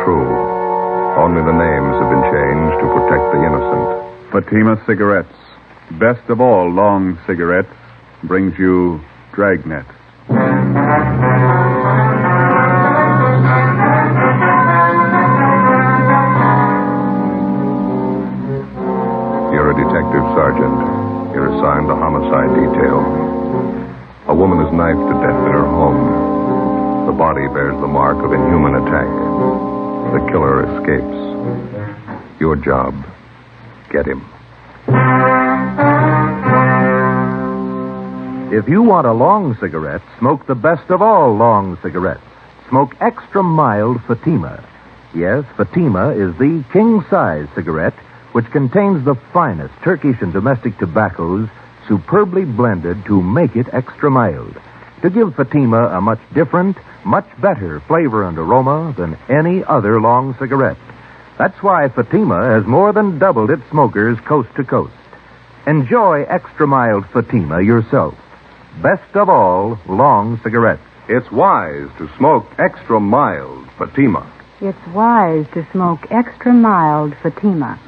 true. Only the names have been changed to protect the innocent. Fatima Cigarettes, best of all long cigarettes, brings you Dragnet. You're a detective sergeant. You're assigned the homicide detail. A woman is knifed to death in her home. The body bears the mark of inhuman attack. The killer escapes. Your job, get him. If you want a long cigarette, smoke the best of all long cigarettes. Smoke extra mild Fatima. Yes, Fatima is the king-size cigarette which contains the finest Turkish and domestic tobaccos superbly blended to make it extra mild, to give Fatima a much different, much better flavor and aroma than any other long cigarette. That's why Fatima has more than doubled its smokers coast to coast. Enjoy extra mild Fatima yourself. Best of all long cigarettes. It's wise to smoke extra mild Fatima. It's wise to smoke extra mild Fatima.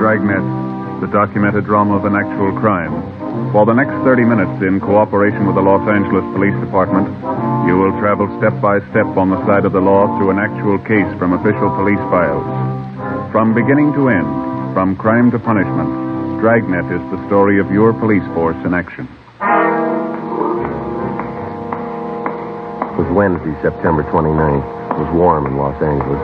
Dragnet, the documented drama of an actual crime. For the next 30 minutes, in cooperation with the Los Angeles Police Department, you will travel step by step on the side of the law through an actual case from official police files. From beginning to end, from crime to punishment, Dragnet is the story of your police force in action. It was Wednesday, September 29th. It was warm in Los Angeles.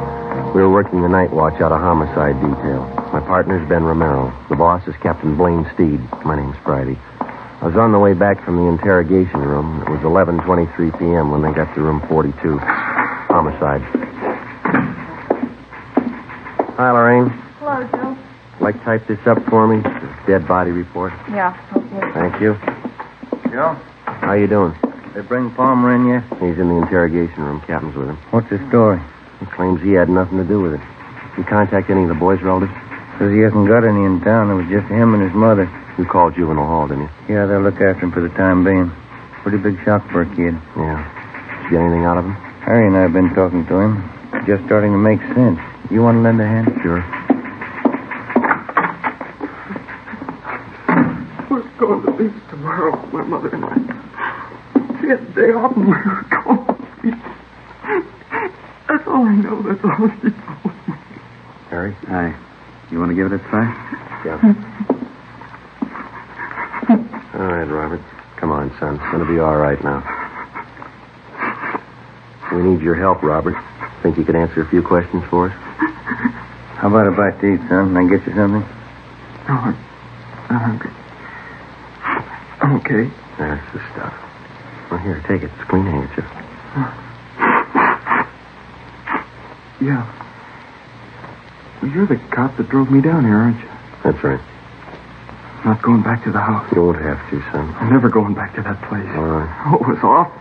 We were working the night watch out of homicide detail. My partner's Ben Romero. The boss is Captain Blaine Steed. My name's Friday. I was on the way back from the interrogation room. It was 11:23 p.m. when they got to room 42. Homicide. Hi, Lorraine. Hello, Joe. Like type this up for me? Dead body report. Yeah, okay. Thank you. Joe, How you doing? they bring Palmer in yet? He's in the interrogation room. Captain's with him. What's his story? He claims he had nothing to do with it. You contact any of the boys' relatives? Says he hasn't got any in town. It was just him and his mother. You called Juvenile Hall, didn't you? Yeah, they'll look after him for the time being. Pretty big shock for a kid. Yeah. Did you get anything out of him? Harry and I have been talking to him. Just starting to make sense. You want to lend a hand? Sure. We're going to leave tomorrow, my mother and I. She had a day off and we were going to leave. That's all I know. That's all she told me. Harry? Hi. You want to give it a try? Yeah. All right, Robert. Come on, son. It's going to be all right now. We need your help, Robert. Think you could answer a few questions for us? How about a bite to eat, son? Can I get you something? No, I'm not hungry. I'm okay. That's the stuff. Well, here, take it. It's a clean handkerchief. Yeah. Well, you're the cop that drove me down here, aren't you? That's right. I'm not going back to the house. You won't have to, son. I'm never going back to that place. All right. Oh, it was awful.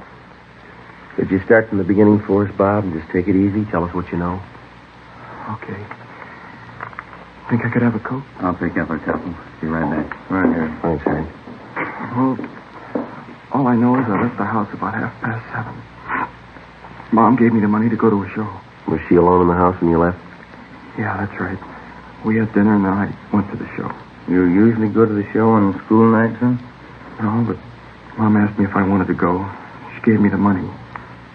Could you start from the beginning for us, Bob, and just take it easy? Tell us what you know. Okay. Think I could have a coat? I'll pick up a couple. Be right back. Right here. Thanks, Harry. Well, all I know is I left the house about 7:30. Mom gave me the money to go to a show. Was she alone in the house when you left? Yeah, that's right. We had dinner and then I went to the show. You usually go to the show on school nights, huh? No, but Mom asked me if I wanted to go. She gave me the money.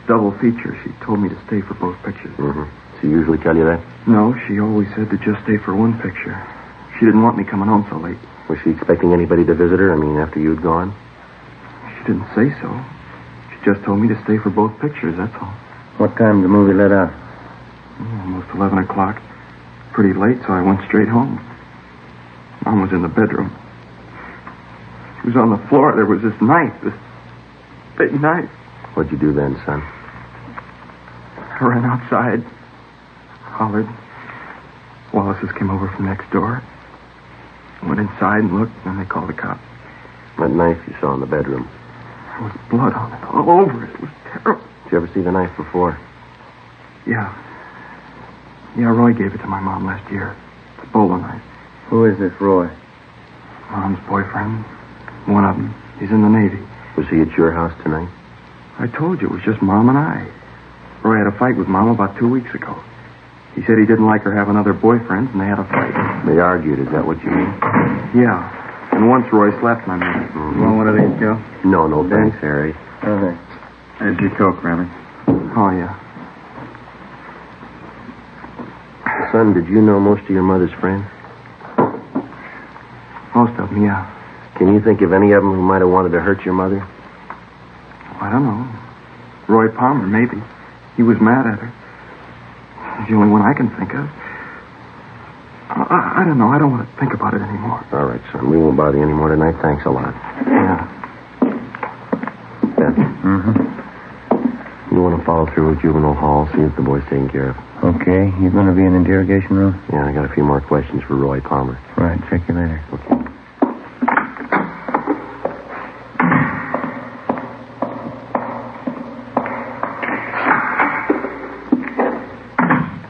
Double feature. She told me to stay for both pictures. Mm-hmm. She usually tell you that? No, she always said to just stay for one picture. She didn't want me coming home so late. Was she expecting anybody to visit her? I mean, after you'd gone? She didn't say so. She just told me to stay for both pictures, that's all. What time did the movie let out? Almost 11 o'clock. Pretty late, so I went straight home. Mom was in the bedroom. She was on the floor. There was this knife, this big knife. What'd you do then, son? I ran outside, hollered. Wallace's came over from next door. Went inside and looked, and then they called the cops. That knife you saw in the bedroom. There was blood on it, all over it. It was terrible. Did you ever see the knife before? Yeah. Yeah, Roy gave it to my mom last year. It's a bowler knife. Who is this Roy? Mom's boyfriend. One of them. He's in the Navy. Was he at your house tonight? I told you, it was just Mom and I. Roy had a fight with Mom about 2 weeks ago. He said he didn't like her having other boyfriends, and they had a fight. They argued, is that what you mean? Yeah. And once Roy slapped my mother. You want one of these, Joe? No, thanks, Harry. Okay. There's your Coke, Rammy. Oh, yeah. Son, did you know most of your mother's friends? Most of them, yeah. Can you think of any of them who might have wanted to hurt your mother? I don't know. Roy Palmer, maybe. He was mad at her. He's the only one I can think of. I don't know. I don't want to think about it anymore. All right, son. We won't bother you anymore tonight. Thanks a lot. Yeah. Ben. You want to follow through with Juvenile Hall, see if the boy's taken care of. Okay. You going to be in the interrogation room? Yeah, I got a few more questions for Roy Palmer. Right. Check you later. Okay.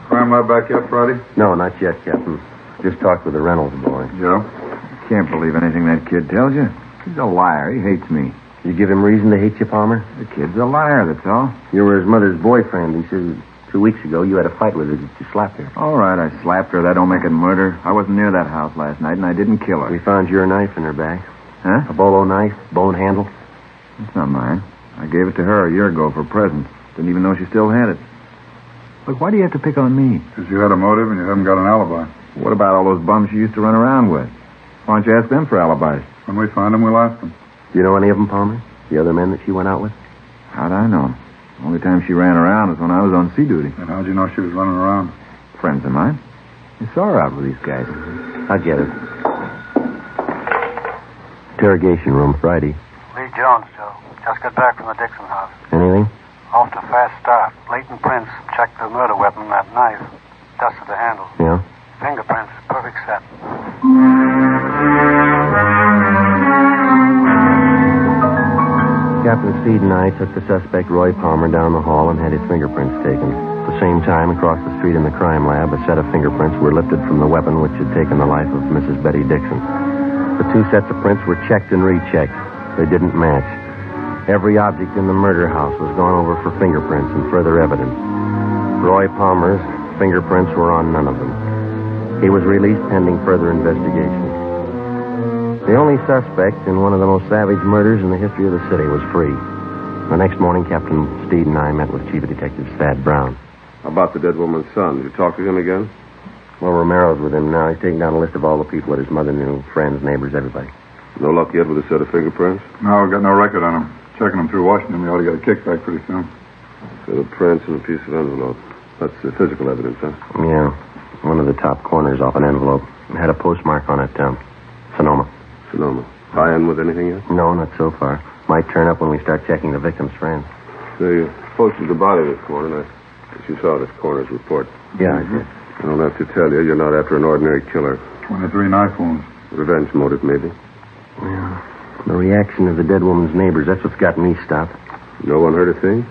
Crime lab back yet, Friday? No, not yet, Captain. Just talked with the Reynolds boy. Joe? Can't believe anything that kid tells you. He's a liar. He hates me. You give him reason to hate you, Palmer? The kid's a liar, that's all. You were his mother's boyfriend. He said 2 weeks ago you had a fight with her. You slapped her. All right, I slapped her. That don't make it murder. I wasn't near that house last night, and I didn't kill her. We found your knife in her bag. Huh? A bolo knife, bone handle. It's not mine. I gave it to her a year ago for a present. Didn't even know she still had it. Look, why do you have to pick on me? Because you had a motive and you haven't got an alibi. What about all those bums you used to run around with? Why don't you ask them for alibis? When we find them, we'll ask them. Do you know any of them, Palmer? The other men that she went out with? How'd I know? The only time she ran around was when I was on sea duty. And how'd you know she was running around? Friends of mine. I saw her out with these guys. I get it. Interrogation room, Friday. Lee Jones, Joe. Just got back from the Dixon house. Anything? Off to a fast start. Leighton Prince checked the murder weapon, that knife. Dusted the handle. Yeah? Fingerprints, perfect set. Captain Steed and I took the suspect, Roy Palmer, down the hall and had his fingerprints taken. At the same time, across the street in the crime lab, a set of fingerprints were lifted from the weapon which had taken the life of Mrs. Betty Dixon. The two sets of prints were checked and rechecked. They didn't match. Every object in the murder house was gone over for fingerprints and further evidence. Roy Palmer's fingerprints were on none of them. He was released pending further investigation. The only suspect in one of the most savage murders in the history of the city was free. The next morning, Captain Steed and I met with Chief Detective Thad Brown. How about the dead woman's son? Did you talk to him again? Well, Romero's with him now. He's taking down a list of all the people that his mother knew, friends, neighbors, everybody. No luck yet with a set of fingerprints? No, we've got no record on him. Checking them through Washington, we ought to get a kickback pretty soon. Set of prints and a piece of envelope. That's the physical evidence, huh? Yeah. One of the top corners off an envelope. It had a postmark on it, Sonoma. Sonoma. Tie in with anything yet? No, not so far. Might turn up when we start checking the victim's friends. They posted the body this morning. I guess you saw this coroner's report. Yeah, I did. I don't have to tell you, you're not after an ordinary killer. 23 knife wounds. Revenge motive, maybe. Yeah. The reaction of the dead woman's neighbors, that's what's got me stopped. No one heard a thing?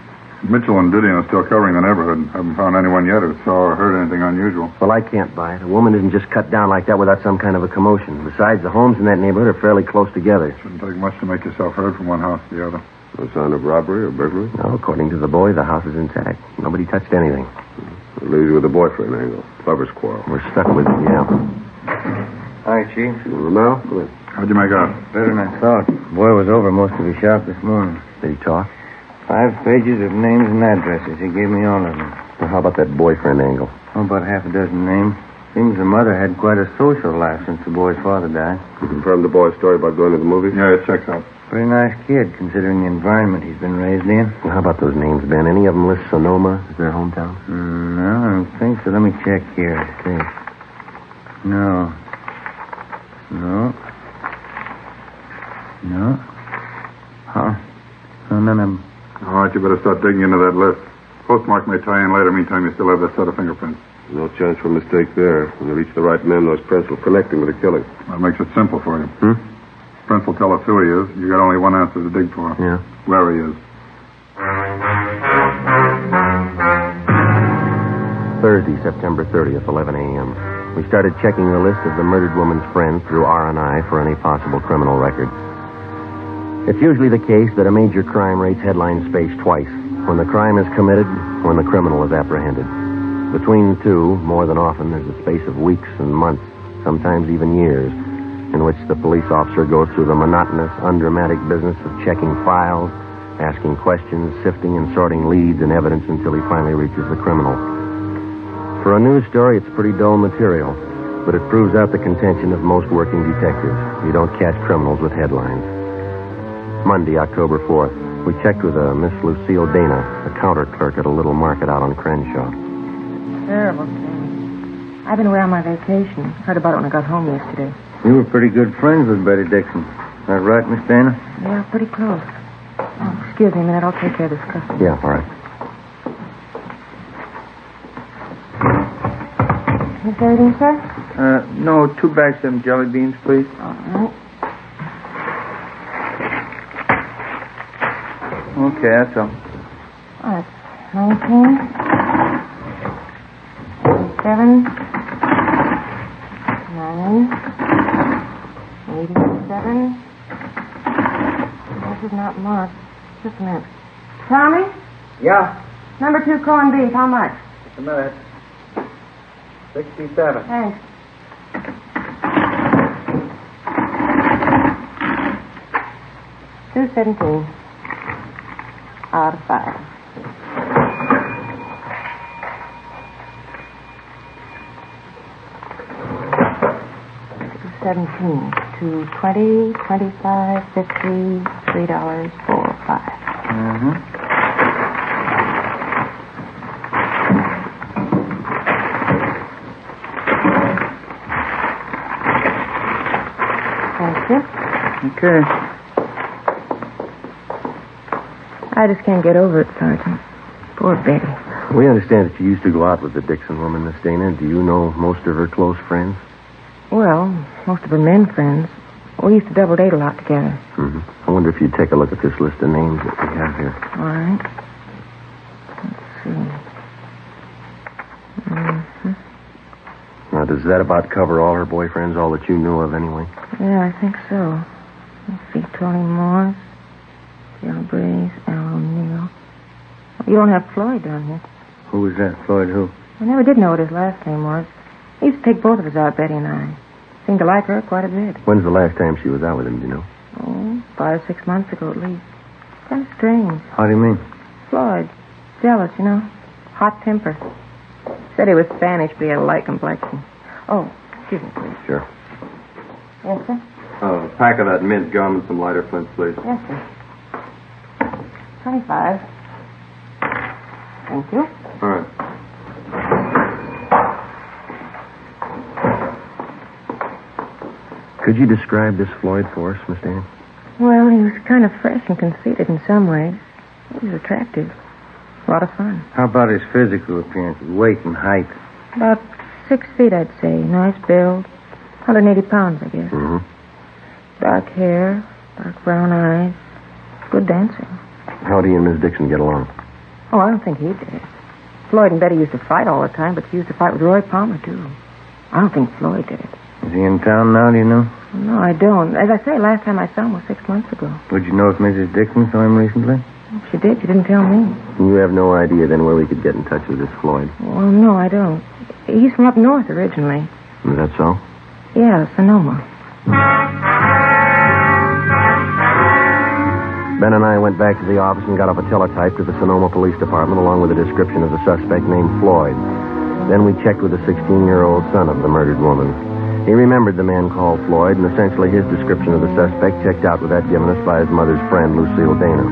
Mitchell and Didion are still covering the neighborhood. Haven't found anyone yet who saw or heard anything unusual. Well, I can't buy it. A woman isn't just cut down like that without some kind of a commotion. Besides, the homes in that neighborhood are fairly close together. Shouldn't take much to make yourself heard from one house to the other. No sign of robbery or burglary? No, according to the boy, the house is intact. Nobody touched anything. It leaves you with the boyfriend angle. Lover's quarrel. We're stuck with it, yeah. Hi, Chief. Romero, come in. How'd you make out? Better than I thought. Boy was over most of his shop this morning. Did he talk? 5 pages of names and addresses. He gave me all of them. Well, how about that boyfriend angle? Oh, about half a dozen names. Seems the mother had quite a social life since the boy's father died. You confirmed the boy's story about going to the movies? Yeah, it checks out. Pretty nice kid, considering the environment he's been raised in. Well, how about those names, Ben? Any of them list Sonoma as their hometown? No, I don't think so. Let me check here. Okay. No. Huh? No, none of them. All right, you better start digging into that list. Postmark may tie in later. Meantime, you still have that set of fingerprints. No chance for a mistake there. When you reach the right men, those prints will connect him with the killing. That makes it simple for you. Prince will tell us who he is. You got only one answer to dig for. Yeah. Where he is. Thursday, September 30th, 11 a.m. We started checking the list of the murdered woman's friends through R&I for any possible criminal record. It's usually the case that a major crime rates headline space twice, when the crime is committed, when the criminal is apprehended. Between the two, more than often, there's a space of weeks and months, sometimes even years, in which the police officer goes through the monotonous, undramatic business of checking files, asking questions, sifting and sorting leads and evidence until he finally reaches the criminal. For a news story, it's pretty dull material, but it proves out the contention of most working detectives. You don't catch criminals with headlines. Monday, October 4th, we checked with a Miss Lucille Dana, a counter clerk at a little market out on Crenshaw. Terrible thing. I've been away on my vacation. Heard about it when I got home yesterday. You were pretty good friends with Betty Dixon. Is that right, Miss Dana? Yeah, pretty close. Oh, excuse me a minute. I'll take care of this customer. Yeah, all right. Is there anything, sir? No, 2 bags of them jelly beans, please. All right. Okay, that's all. All right. 19. 7. 9. 87. This is not marked. Just a minute. Tommy? Yeah. Number 2 corned beef. How much? Just a minute. 67. Thanks. $2.17 out of 5. $2.17 to 20, 25, 50, $3, 4, 5. Mm-hmm. Thank you. Okay. I just can't get over it, Sergeant. Poor Betty. We understand that you used to go out with the Dixon woman, Miss Dana. Do you know most of her close friends? Well, most of her men friends. We used to double date a lot together. Mm-hmm. I wonder if you'd take a look at this list of names that we have here. All right. Let's see. Mm-hmm. Now, does that about cover all her boyfriends, all that you knew of anyway? Yeah, I think so. Let's see. Tony Morris, Jill Breeze, Al O'Neill. You don't have Floyd down here. Who was that? Floyd who? I never did know what his last name was. He used to take both of us out, Betty and I. Seemed to like her quite a bit. When's the last time she was out with him, do you know? Oh, 5 or 6 months ago at least. Kind of strange. How do you mean? Floyd. Jealous, you know. Hot temper. Said he was Spanish, but he had a light complexion. Oh, excuse me, please. Sure. Yes, sir? A pack of that mint gum and some lighter flints, please. Yes, sir. 25. Thank you. All right. Could you describe this Floyd for us, Miss Dana? Well, he was kind of fresh and conceited in some ways. He was attractive. A lot of fun. How about his physical appearance, his weight and height? About 6 feet, I'd say. Nice build. 180 pounds, I guess. Mm-hmm. Dark hair, dark brown eyes. Good dancer. How do you and Miss Dixon get along? Oh, I don't think he did. Floyd and Betty used to fight all the time, but she used to fight with Roy Palmer, too. I don't think Floyd did. Is he in town now, do you know? No, I don't. As I say, last time I saw him was 6 months ago. Would you know if Mrs. Dixon saw him recently? If she did, she didn't tell me. You have no idea then where we could get in touch with this Floyd? Well, no, I don't. He's from up north originally. Is that so? Yeah, Sonoma. Ben and I went back to the office and got up a teletype to the Sonoma Police Department along with a description of the suspect named Floyd. Then we checked with the 16-year-old son of the murdered woman. He remembered the man called Floyd, and essentially his description of the suspect checked out with that given us by his mother's friend, Lucille Dana.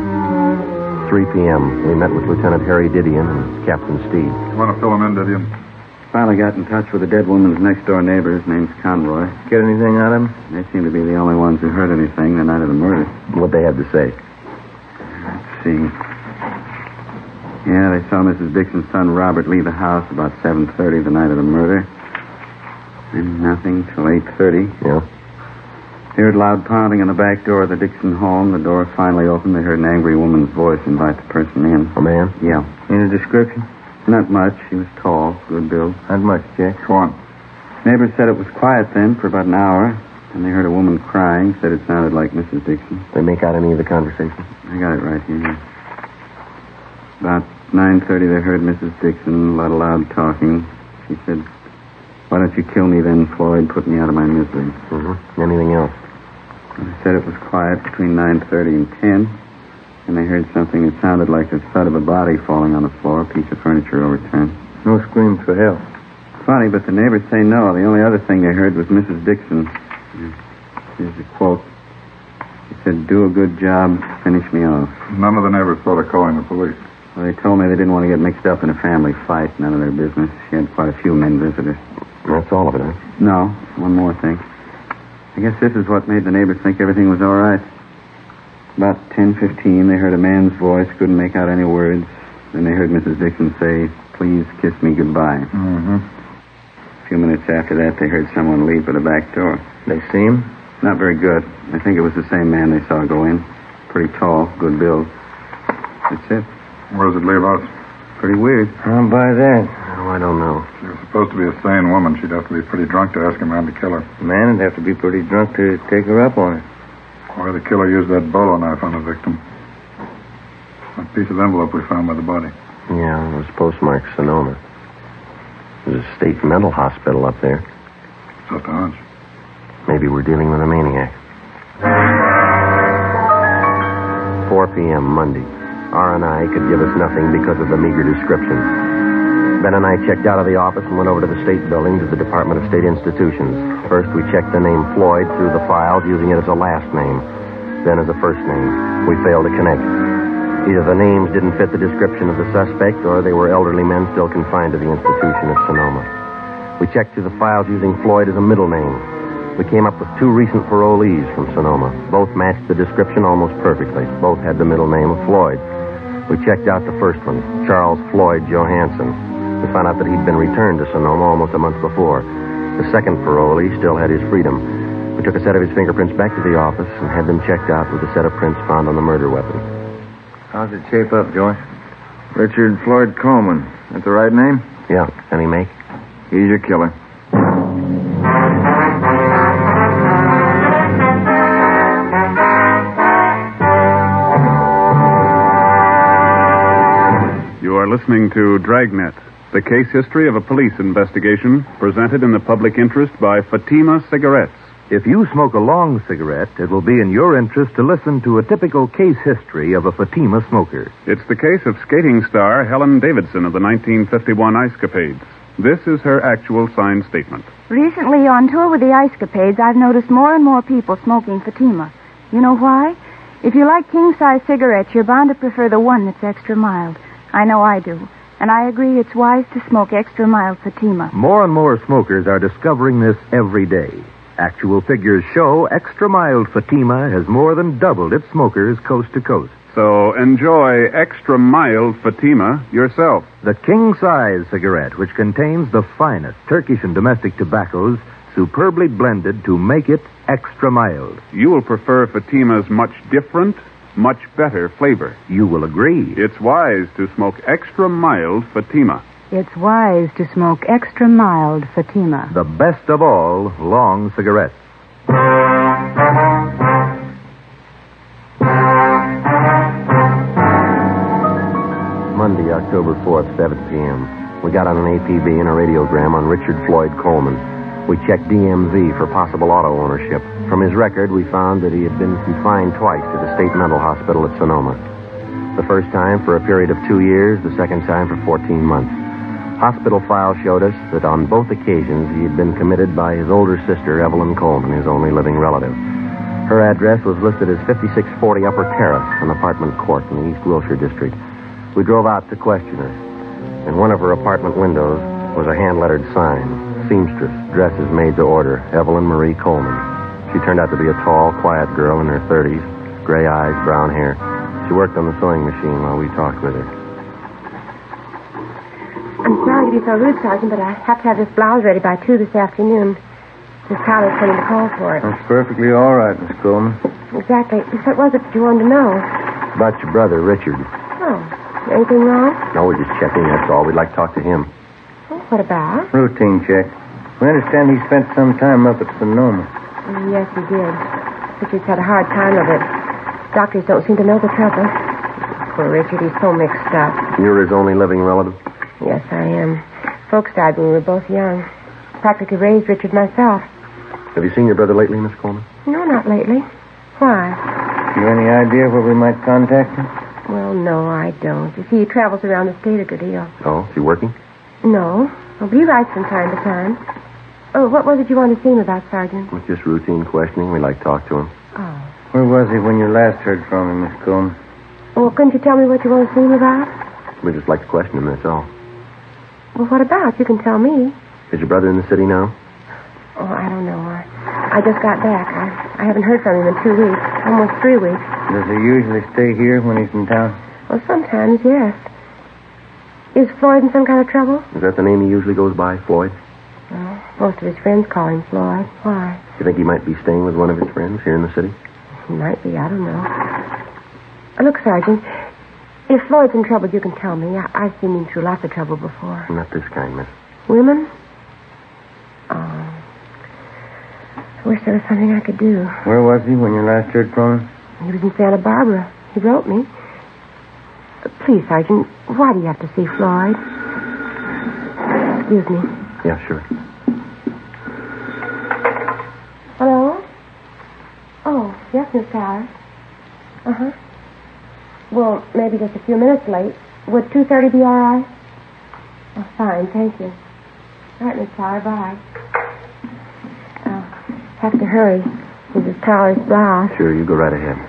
3 p.m., we met with Lieutenant Harry Didion and Captain Steed. You want to fill him in, Didion? Finally got in touch with the dead woman's next-door neighbor. His name's Conroy. Get anything out of him? They seem to be the only ones who heard anything the night of the murder. What they had to say. Let's see. Yeah, they saw Mrs. Dixon's son, Robert, leave the house about 7:30 the night of the murder. And nothing till 8:30. Yeah? Heard loud pounding on the back door of the Dixon home. The door finally opened. They heard an angry woman's voice invite the person in. A man? Yeah. Any description? Not much. She was tall, good build. Not much, Jack. Go on. Neighbors said it was quiet then for about an hour. And they heard a woman crying, said it sounded like Mrs. Dixon. They make out any of the conversation? I got it right here. About 9:30, they heard Mrs. Dixon loud talking. She said, "Why don't you kill me then, Floyd? Put me out of my misery." Mm-hmm. Anything else? They said it was quiet between 9:30 and 10. And they heard something that sounded like the thud of a body falling on the floor, a piece of furniture overturned. No screams for help. Funny, but the neighbors say no. The only other thing they heard was Mrs. Dixon. Here's a quote. She said, "Do a good job, finish me off." None of the neighbors thought of calling the police. Well, they told me they didn't want to get mixed up in a family fight. None of their business. She had quite a few men visitors. That's all of it, huh? No, one more thing. I guess this is what made the neighbors think everything was all right. About 10:15, they heard a man's voice, couldn't make out any words. Then they heard Mrs. Dixon say, "Please kiss me goodbye." Mm-hmm. A few minutes after that, they heard someone leave for the back door. They see him? Not very good. I think it was the same man they saw go in. Pretty tall, good build. That's it. Where does it leave us? Pretty weird. I'll buy that. Oh, I don't know. She was supposed to be a sane woman. She'd have to be pretty drunk to ask a man to kill her. The man would have to be pretty drunk to take her up on it. Why the killer used that bolo knife on the victim? That piece of envelope we found by the body. Yeah, it was postmarked Sonoma. There's a state mental hospital up there. Just a hunch. Maybe we're dealing with a maniac. 4 p.m. Monday. R&I could give us nothing because of the meager description. Ben and I checked out of the office and went over to the state building to the Department of State Institutions. First, we checked the name Floyd through the files, using it as a last name, then as a first name. We failed to connect. Either the names didn't fit the description of the suspect, or they were elderly men still confined to the institution at Sonoma. We checked through the files using Floyd as a middle name. We came up with 2 recent parolees from Sonoma. Both matched the description almost perfectly. Both had the middle name of Floyd. We checked out the first one, Charles Floyd Johansson. We found out that he'd been returned to Sonoma almost a month before. The second parolee still had his freedom. We took a set of his fingerprints back to the office and had them checked out with a set of prints found on the murder weapon. How's it shape up, Joy? Richard Floyd Coleman. That's the right name? Yeah. Any make? He's your killer. You are listening to Dragnet, the case history of a police investigation presented in the public interest by Fatima Cigarettes. If you smoke a long cigarette, it will be in your interest to listen to a typical case history of a Fatima smoker. It's the case of skating star Helen Davidson of the 1951 Ice Capades. This is her actual signed statement. Recently, on tour with the Ice Capades, I've noticed more and more people smoking Fatima. You know why? If you like king-size cigarettes, you're bound to prefer the one that's extra mild. I know I do. And I agree it's wise to smoke extra mild Fatima. More and more smokers are discovering this every day. Actual figures show extra mild Fatima has more than doubled its smokers coast to coast. So enjoy extra mild Fatima yourself. The king-size cigarette, which contains the finest Turkish and domestic tobaccos, superbly blended to make it extra mild. You will prefer Fatima's much different, much better flavor. You will agree. It's wise to smoke extra mild Fatima. It's wise to smoke extra mild Fatima. The best of all long cigarettes. Monday, October 4th, 7 p.m. We got on an APB and a radiogram on Richard Floyd Coleman. We checked DMV for possible auto ownership. From his record, we found that he had been confined twice to the state mental hospital at Sonoma. The first time for a period of 2 years, the second time for 14 months. Hospital files showed us that on both occasions he had been committed by his older sister, Evelyn Coleman, his only living relative. Her address was listed as 5640 Upper Terrace, an apartment court in the East Wilshire district. We drove out to question her. In one of her apartment windows was a hand-lettered sign, seamstress, dresses made to order, Evelyn Marie Coleman. She turned out to be a tall, quiet girl in her 30s, gray eyes, brown hair. She worked on the sewing machine while we talked with her. I'm sorry to be so rude, Sergeant, but I have to have this blouse ready by 2 this afternoon. Miss Crowley's coming to call for it. That's perfectly all right, Miss Coleman. Exactly. What was it you wanted to know? About your brother, Richard. Oh, anything wrong? No, we're just checking, that's all. We'd like to talk to him. Oh, what about? Routine check. We understand he spent some time up at Sonoma. Yes, he did. Richard's had a hard time of it. Doctors don't seem to know the trouble. Poor Richard, he's so mixed up. You're his only living relative? Yes, I am. Folks died when we were both young. Practically raised Richard myself. Have you seen your brother lately, Miss Coleman? No, not lately. Why? You any idea where we might contact him? Well, no, I don't. You see, he travels around the state a good deal. Oh, is he working? No. Well, he writes from time to time. Oh, what was it you wanted to see him about, Sergeant? It's just routine questioning. We like to talk to him. Oh. Where was he when you last heard from him, Miss Coleman? Well, couldn't you tell me what you want to see him about? We just like to question him, that's all. Well, what about? You can tell me. Is your brother in the city now? Oh, I don't know. I just got back. I haven't heard from him in 2 weeks. Almost 3 weeks. Does he usually stay here when he's in town? Well, sometimes, yes. Is Floyd in some kind of trouble? Is that the name he usually goes by, Floyd? Well, most of his friends call him Floyd. Why? You think he might be staying with one of his friends here in the city? He might be. I don't know. Look, Sergeant, if Floyd's in trouble, you can tell me. I've seen him through lots of trouble before. Not this kind, miss. Women? Oh. I wish there was something I could do. Where was he when you last heard from him? He was in Santa Barbara. He wrote me. Please, Sergeant, why do you have to see Floyd? Excuse me. Yeah, sure. Hello? Oh, yes, Miss Tyler. Uh-huh. Well, maybe just a few minutes late. Would 2:30 be all right? Oh, fine, thank you. All right, Miss Tyler, bye. Have to hurry. Mrs. Tyler's boss. Sure, you go right ahead.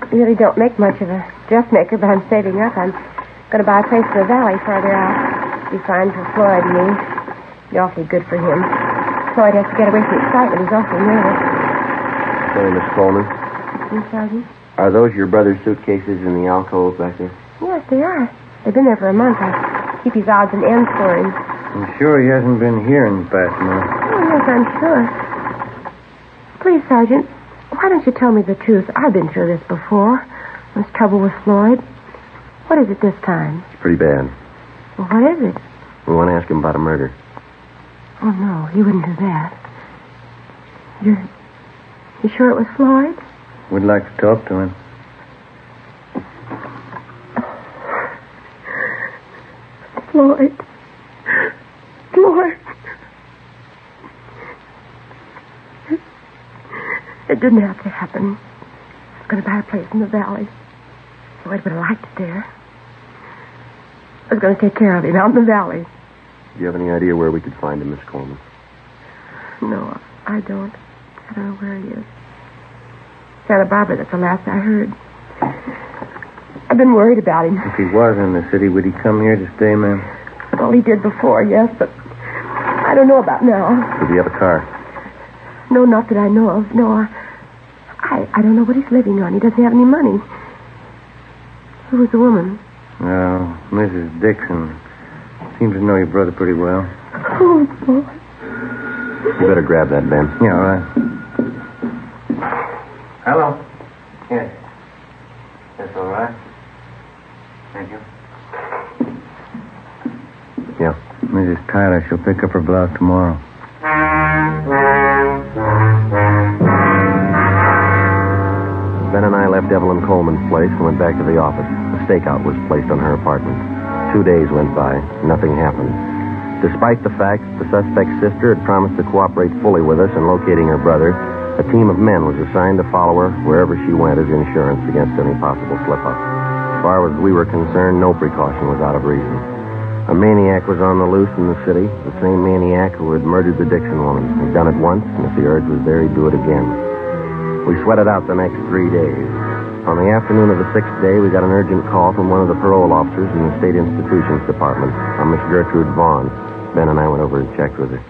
I really don't make much of a dressmaker, but I'm saving up. I'm going to buy a place in the valley farther out. Be fine for Floyd and me. Be awfully good for him. Floyd has to get away from excitement. He's awfully nervous. Sorry, Miss Coleman. Sergeant? Are those your brother's suitcases in the alcove back there? Yes, they are. They've been there for a month. I keep his odds and ends for him. I'm sure he hasn't been here in the past month. Oh, yes, I'm sure. Please, Sergeant, why don't you tell me the truth? I've been through this before. There's trouble with Floyd. What is it this time? It's pretty bad. Well, what is it? We want to ask him about a murder. Oh, no, you wouldn't do that. You sure it was Floyd? We'd like to talk to him. Floyd. It didn't have to happen. I was going to buy a place in the valley. Floyd would have liked it there. I was going to take care of him out in the valley. Do you have any idea where we could find him, Miss Coleman? No, I don't. I don't know where he is. Santa Barbara, that's the last I heard. I've been worried about him. If he was in the city, would he come here to stay, ma'am? Well, he did before, yes, but I don't know about now. Does he have a car? No, not that I know of. No, I don't know what he's living on. He doesn't have any money. Who was the woman? Oh, Mrs. Dixon. Seems to know your brother pretty well. Oh, boy. You better grab that, Ben. Yeah, all right. Hello. Yes. That's all right. Thank you. Yeah. Mrs. Tyler, she'll pick up her blouse tomorrow. Ben and I left Evelyn Coleman's place and went back to the office. A stakeout was placed on her apartment. 2 days went by. Nothing happened. Despite the fact that the suspect's sister had promised to cooperate fully with us in locating her brother, a team of men was assigned to follow her wherever she went as insurance against any possible slip-up. As far as we were concerned, no precaution was out of reason. A maniac was on the loose in the city, the same maniac who had murdered the Dixon woman. He'd done it once, and if the urge was there, he'd do it again. We sweated out the next 3 days. On the afternoon of the 6th day, we got an urgent call from one of the parole officers in the State Institutions Department, a Miss Gertrude Vaughn. Ben and I went over and checked with her.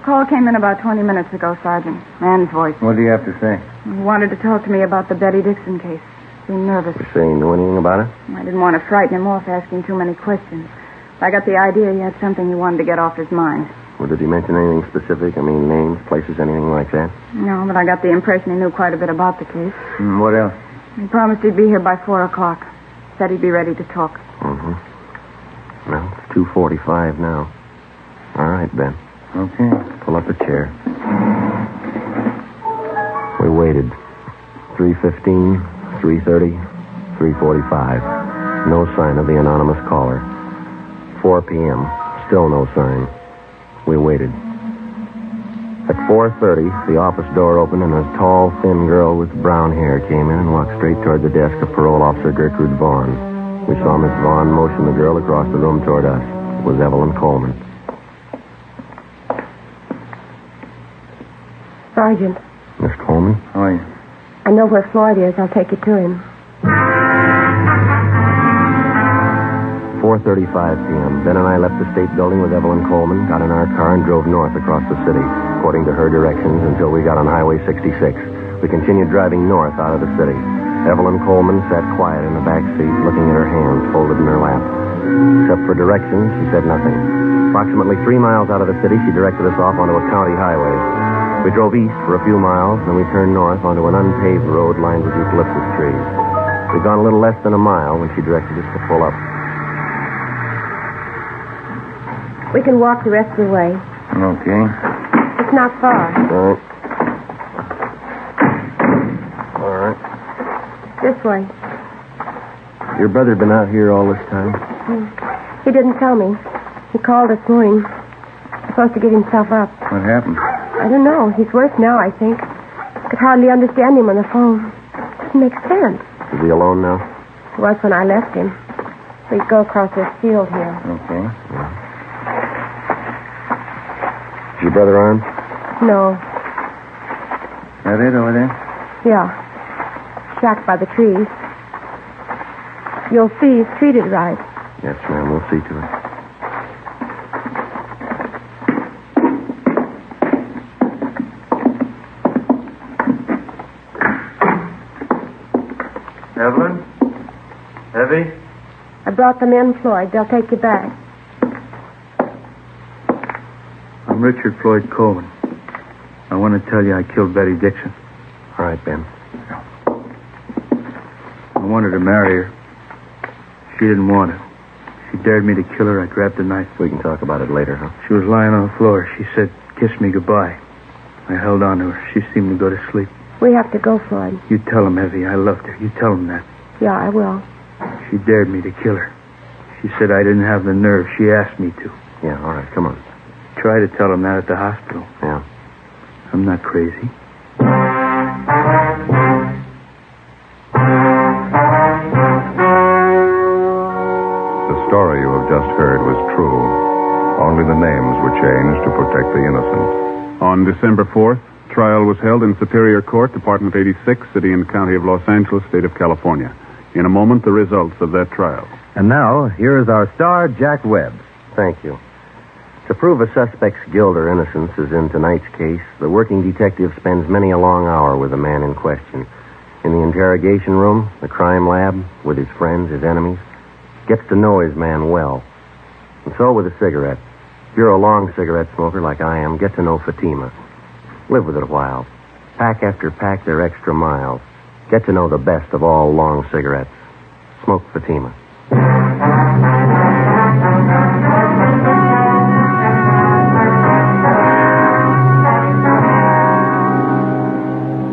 Call came in about 20 minutes ago, Sergeant. Man's voice. What do you have to say? He wanted to talk to me about the Betty Dixon case. Being nervous. You say he knew anything about it? I didn't want to frighten him off asking too many questions. I got the idea he had something he wanted to get off his mind. Well, did he mention anything specific? I mean, names, places, anything like that? No, but I got the impression he knew quite a bit about the case. What else? He promised he'd be here by 4 o'clock. Said he'd be ready to talk. Mm-hmm. Well, it's 2:45 now. All right, Ben. Okay. Pull up a chair. We waited. 3:15, 3:30, 3:45. No sign of the anonymous caller. 4 p.m. Still no sign. We waited. At 4:30, the office door opened and a tall, thin girl with brown hair came in and walked straight toward the desk of Parole Officer Gertrude Vaughn. We saw Miss Vaughn motion the girl across the room toward us. It was Evelyn Coleman. Sergeant. Miss Coleman? How are you? I know where Floyd is. I'll take you to him. 4:35 p.m. Ben and I left the state building with Evelyn Coleman, got in our car, and drove north across the city, according to her directions, until we got on Highway 66. We continued driving north out of the city. Evelyn Coleman sat quiet in the back seat, looking at her hands folded in her lap. Except for directions, she said nothing. Approximately 3 miles out of the city, she directed us off onto a county highway. We drove east for a few miles, then we turned north onto an unpaved road lined with eucalyptus trees. We'd gone a little less than a mile when she directed us to pull up. We can walk the rest of the way. Okay. It's not far. All right. This way. Your brother been out here all this time? He didn't tell me. He called this morning. Supposed to give himself up. What happened? I don't know. He's worse now, I think. Could hardly understand him on the phone. Doesn't make sense. Is he alone now? He was when I left him. We go across this field here. Okay. Is your brother armed? No. That it over there? Yeah. Shack by the trees. You'll see he's treated right. Yes, ma'am. We'll see to it. Evelyn? Evie? I brought them in, Floyd. They'll take you back. I'm Richard Floyd Coleman. I want to tell you I killed Betty Dixon. All right, Ben. I wanted to marry her. She didn't want it. She dared me to kill her. I grabbed a knife. We can talk about it later, huh? She was lying on the floor. She said, "Kiss me goodbye." I held on to her. She seemed to go to sleep. We have to go, Floyd. You tell him, Evie, I loved her. You tell him that. Yeah, I will. She dared me to kill her. She said I didn't have the nerve. She asked me to. Yeah, all right. Come on. Try to tell him that at the hospital. Yeah. I'm not crazy. The story you have just heard was true. Only the names were changed to protect the innocent. On December 4th, trial was held in Superior Court, Department 86, City and County of Los Angeles, State of California. In a moment, the results of that trial. And now, here is our star, Jack Webb. Thank you. To prove a suspect's guilt or innocence, as in tonight's case, the working detective spends many a long hour with the man in question. In the interrogation room, the crime lab, with his friends, his enemies, gets to know his man well. And so with a cigarette. If you're a long cigarette smoker like I am, get to know Fatima. Live with it a while. Pack after pack their extra miles. Get to know the best of all long cigarettes. Smoke Fatima.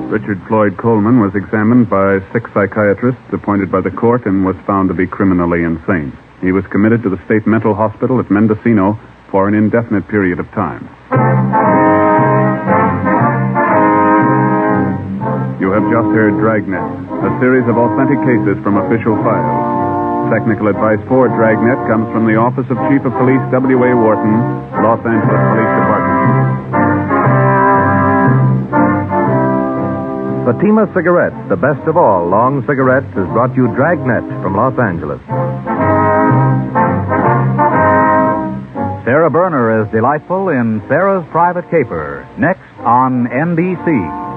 Richard Floyd Coleman was examined by 6 psychiatrists appointed by the court and was found to be criminally insane. He was committed to the state mental hospital at Mendocino for an indefinite period of time. You have just heard Dragnet, a series of authentic cases from official files. Technical advice for Dragnet comes from the Office of Chief of Police W.A. Wharton, Los Angeles Police Department. Fatima Cigarettes, the best of all long cigarettes, has brought you Dragnet from Los Angeles. Sarah Berner is delightful in Sarah's Private Caper, next on NBC.